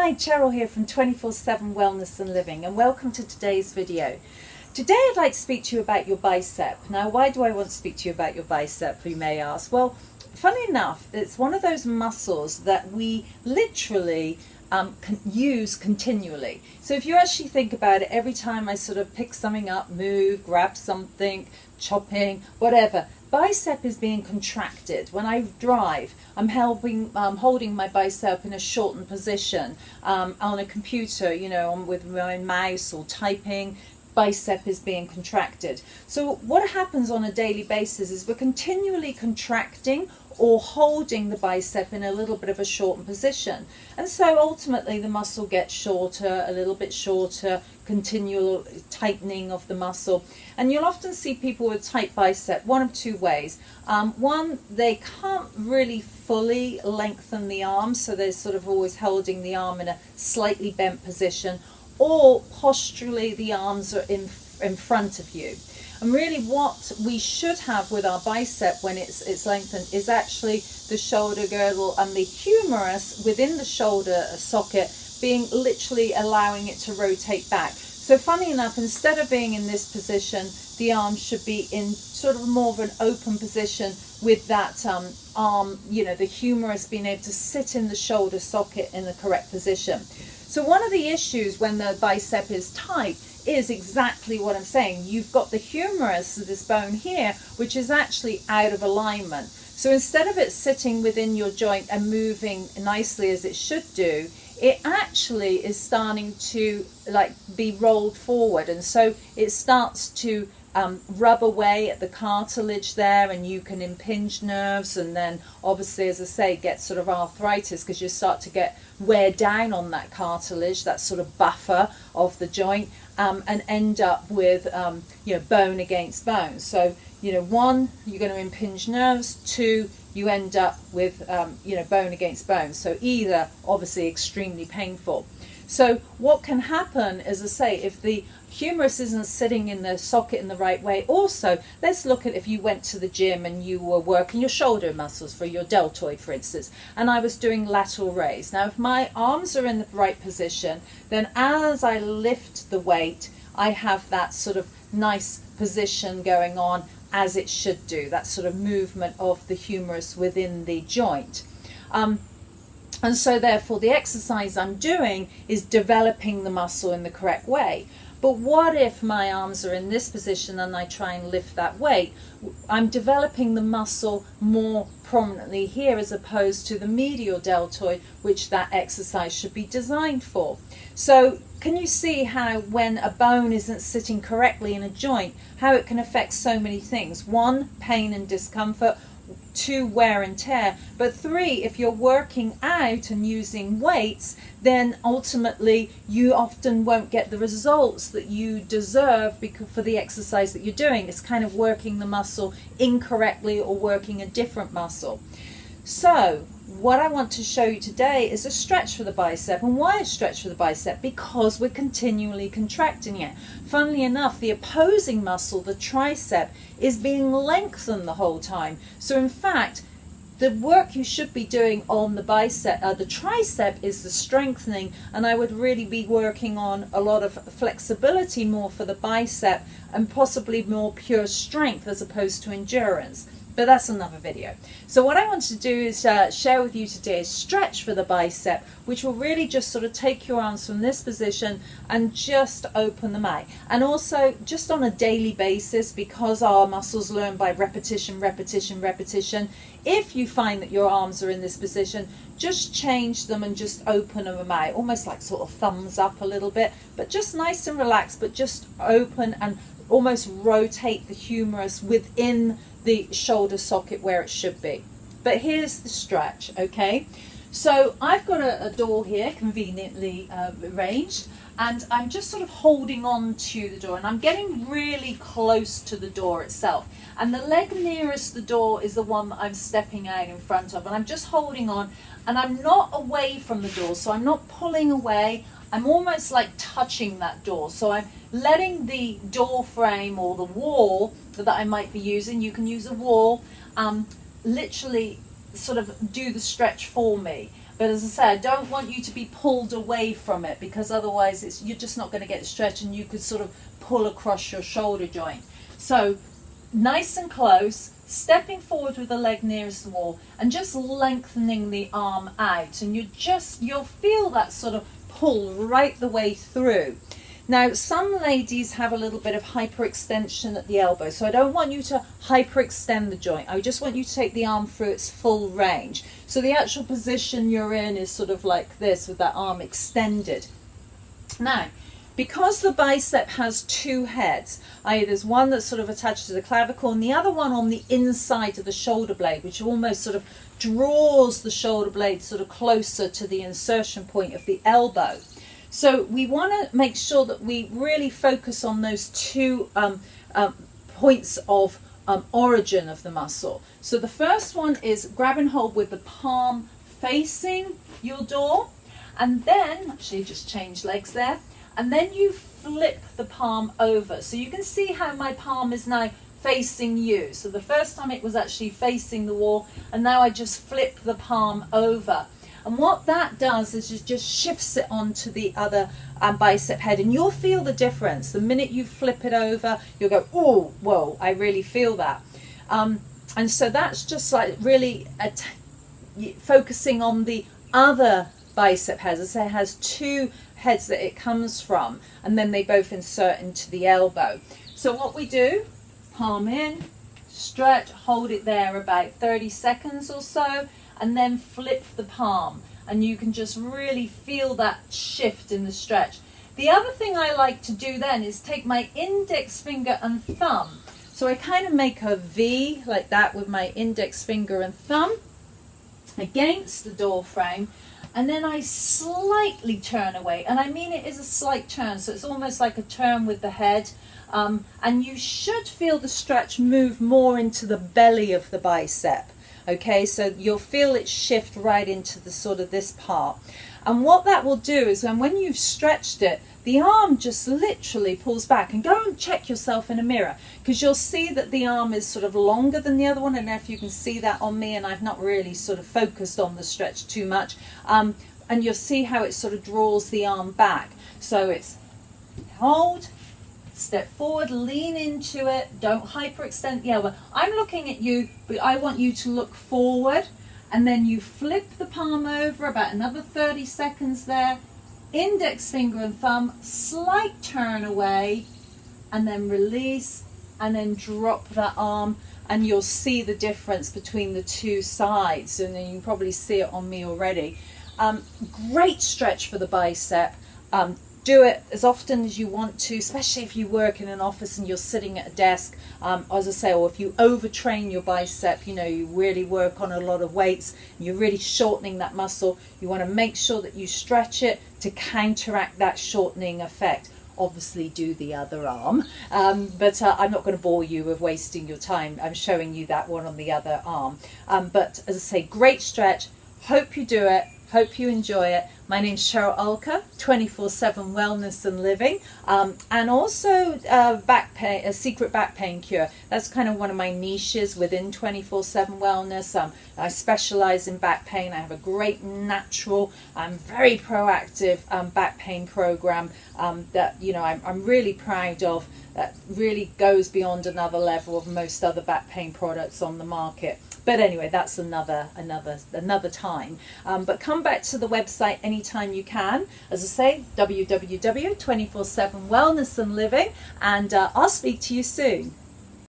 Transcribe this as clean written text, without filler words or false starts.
Hi, Cheryl here from 24/7 Wellness and Living, and welcome to today's video. Today I'd like to speak to you about your bicep. Now, why do I want to speak to you about your bicep, you may ask? Well, funny enough, it's one of those muscles that we literally can use continually. So if you actually think about it, every time I sort of pick something up, move, grab something, chopping, whatever, bicep is being contracted. When I drive, I'm holding my bicep in a shortened position. On a computer, with my mouse or typing, bicep is being contracted. So what happens on a daily basis is we're continually contracting or holding the bicep in a little bit of a shortened position. And so ultimately the muscle gets shorter, a little bit shorter, continual tightening of the muscle. And you'll often see people with tight bicep one of two ways. One, they can't really fully lengthen the arm, so they're sort of always holding the arm in a slightly bent position, or posturally the arms are in front of you. And really what we should have with our bicep when it's lengthened is actually the shoulder girdle and the humerus within the shoulder socket being literally allowing it to rotate back. So funny enough, instead of being in this position, the arm should be in sort of more of an open position with that arm, the humerus being able to sit in the shoulder socket in the correct position. So one of the issues when the bicep is tight is exactly what I'm saying. You've got the humerus, this bone here, which is actually out of alignment. So instead of it sitting within your joint and moving nicely as it should do, it actually is starting to be rolled forward, and so it starts to rub away at the cartilage there, and you can impinge nerves, and then obviously, as I say, get sort of arthritis because you start to get wear down on that cartilage, that sort of buffer of the joint, and end up with bone against bone. So one, you're going to impinge nerves. Two, you end up with bone against bone. So either obviously extremely painful. So what can happen, as I say, if the humerus isn't sitting in the socket in the right way. Also, let's look at if you went to the gym and you were working your shoulder muscles for your deltoid, for instance, and I was doing lateral raise. Now, if my arms are in the right position, then as I lift the weight, I have that sort of nice position going on as it should do, that sort of movement of the humerus within the joint. And so therefore the exercise I'm doing is developing the muscle in the correct way. But what if my arms are in this position and I try and lift that weight? I'm developing the muscle more prominently here as opposed to the medial deltoid, which that exercise should be designed for. So can you see how when a bone isn't sitting correctly in a joint, how it can affect so many things? One, pain and discomfort. Two, wear and tear. But three, if you're working out and using weights, then ultimately you often won't get the results that you deserve because for the exercise that you're doing. It's kind of working the muscle incorrectly or working a different muscle. So what I want to show you today is a stretch for the bicep. And why a stretch for the bicep? Because we're continually contracting it. Funnily enough, the opposing muscle, the tricep, is being lengthened the whole time. So in fact, the work you should be doing on the bicep, the tricep, is the strengthening, and I would really be working on a lot of flexibility more for the bicep and possibly more pure strength as opposed to endurance. But that's another video. So what I want to do is share with you today a stretch for the bicep, which will really just sort of take your arms from this position and just open them out. And also just on a daily basis, because our muscles learn by repetition, repetition, repetition, if you find that your arms are in this position, just change them and just open them out, almost like sort of thumbs up a little bit, but just nice and relaxed, but just open and almost rotate the humerus within the shoulder socket where it should be. But here's the stretch, okay? So I've got a door here conveniently arranged, and I'm just sort of holding on to the door, and I'm getting really close to the door itself. And the leg nearest the door is the one that I'm stepping out in front of, and I'm just holding on, and I'm not away from the door, so I'm not pulling away. I'm almost like touching that door. So I'm letting the door frame or the wall that I might be using, you can use a wall, literally sort of do the stretch for me. But as I say, I don't want you to be pulled away from it, because otherwise you're just not going to get the stretch, and you could sort of pull across your shoulder joint. So nice and close, stepping forward with the leg nearest the wall, and just lengthening the arm out, and you'll feel that sort of pull right the way through. Now, some ladies have a little bit of hyperextension at the elbow, so I don't want you to hyperextend the joint. I just want you to take the arm through its full range. So the actual position you're in is sort of like this, with that arm extended. Now, because the bicep has two heads, i.e. there's one that's sort of attached to the clavicle and the other one on the inside of the shoulder blade, which almost sort of draws the shoulder blade sort of closer to the insertion point of the elbow. So we want to make sure that we really focus on those two points of origin of the muscle. So the first one is grab and hold with the palm facing your door, and then, actually just change legs there, and then you flip the palm over. So you can see how my palm is now facing you. So the first time it was actually facing the wall, and now I just flip the palm over. And what that does is it just shifts it onto the other bicep head, and you'll feel the difference. The minute you flip it over, you'll go, oh, whoa, I really feel that. And so that's just like really focusing on the other bicep head. As I say, it has two heads that it comes from, and then they both insert into the elbow. So what we do, palm in, stretch, hold it there about 30 seconds or so, and then flip the palm, and you can just really feel that shift in the stretch. The other thing I like to do then is take my index finger and thumb. So I kind of make a V like that with my index finger and thumb against the door frame, and then I slightly turn away, and I mean it is a slight turn, so it's almost like a turn with the head, and you should feel the stretch move more into the belly of the bicep. Okay, so you'll feel it shift right into the sort of this part. And what that will do is when you've stretched it, the arm just literally pulls back. And go and check yourself in a mirror, because you'll see that the arm is sort of longer than the other one. I don't know if you can see that on me, and I've not really sort of focused on the stretch too much. And you'll see how it sort of draws the arm back. So it's hold, step forward, lean into it, don't hyperextend the elbow. I'm looking at you, but I want you to look forward, and then you flip the palm over about another 30 seconds there, index finger and thumb, slight turn away, and then release, and then drop that arm, and you'll see the difference between the two sides, and then you can probably see it on me already. Great stretch for the bicep. Do it as often as you want to, especially if you work in an office and you're sitting at a desk, as I say, or if you overtrain your bicep, you know, you really work on a lot of weights, and you're really shortening that muscle. You want to make sure that you stretch it to counteract that shortening effect. Obviously do the other arm, but I'm not going to bore you with wasting your time. I'm showing you that one on the other arm. But as I say, great stretch. Hope you do it. Hope you enjoy it. My name's Cheryl Alker, 24/7 Wellness and Living, and also back pain, a secret back pain cure. That's kind of one of my niches within 24/7 Wellness. I specialize in back pain. I have a great natural, very proactive back pain program that, you know, I'm really proud of. That really goes beyond another level of most other back pain products on the market. But anyway, that's another time. But come back to the website anytime you can. As I say, www.247wellness and living, and I'll speak to you soon.